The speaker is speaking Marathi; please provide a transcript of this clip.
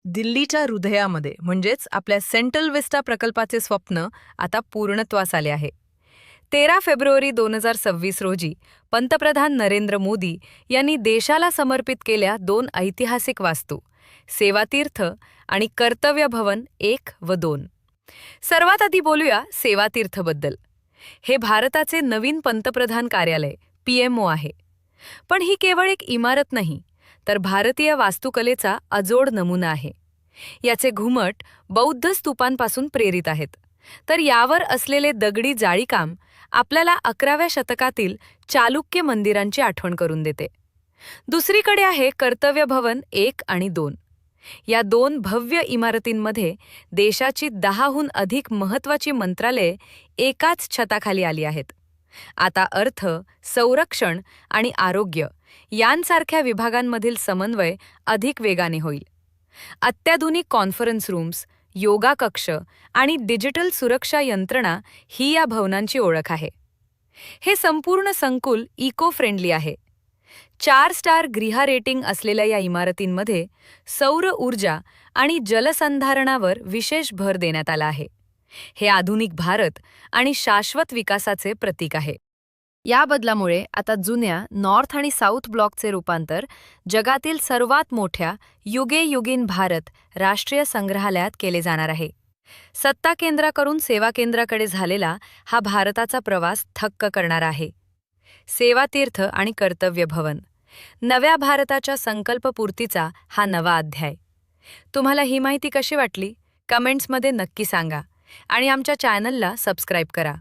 दिल्लीच्या हृदयामध्ये म्हणजेच आपल्या सेंट्रल विस्टा प्रकल्पाचे स्वप्न आता पूर्णत्वास आले आहे. 13 फेब्रुवारी 2026 रोजी पंतप्रधान नरेंद्र मोदी यांनी देशाला समर्पित केल्या 2 ऐतिहासिक वास्तू, सेवातीर्थ आणि कर्तव्य भवन 1 व 2. सर्वात आधी बोलूया सेवातीर्थबद्दल. हे भारताचे नवीन पंतप्रधान कार्यालय पीएमओ आहे. पण ही केवळ एक इमारत नाही, तर भारतीय वास्तुकलेचा अजोड नमुना आहे. याचे घुमट बौद्ध स्तूपांपासून प्रेरित आहेत, तर यावर असलेले दगडी जाळीकाम आपल्याला 11व्या शतकातील चालुक्य मंदिरांची आठवण करून देते. दुसरीकडे आहे कर्तव्य भवन 1 आणि 2. या 2 भव्य इमारतींमध्ये देशाची 10हून अधिक महत्त्वाची मंत्रालये एकाच छताखाली आली आहेत. आता अर्थ, संरक्षण आणि आरोग्य यांसारख्या विभागांमधील समन्वय अधिक वेगाने होईल. अत्याधुनिक कॉन्फरन्स रूम्स, योगा कक्ष आणि डिजिटल सुरक्षा यंत्रणा ही या भवनांची ओळख आहे. हे संपूर्ण संकुल इको फ्रेंडली आहे. 4 स्टार गृह रेटिंग असलेल्या या इमारतींमध्ये सौर ऊर्जा आणि जलसंधारणावर विशेष भर देण्यात आला आहे. हे आधुनिक भारत आणि शाश्वत विकासाचे प्रतीक आहे. या बदलामुळे आता जुन्या नॉर्थ आणि साऊथ ब्लॉकचे रूपांतर जगातील सर्वात मोठ्या युगेयुगीन भारत राष्ट्रीय संग्रहालयात केले जाणार आहे. सत्ता केंद्राकडून सेवा केंद्राकडे झालेला हा भारताचा प्रवास थक्क करणारा आहे. सेवातीर्थ आणि कर्तव्य भवन, नव्या भारताच्या संकल्पपूर्तीचा हा नवा अध्याय. तुम्हाला ही माहिती कशी वाटली? कमेंट्समध्ये नक्की सांगा आणि आमच्या चॅनलला सबस्क्राईब करा.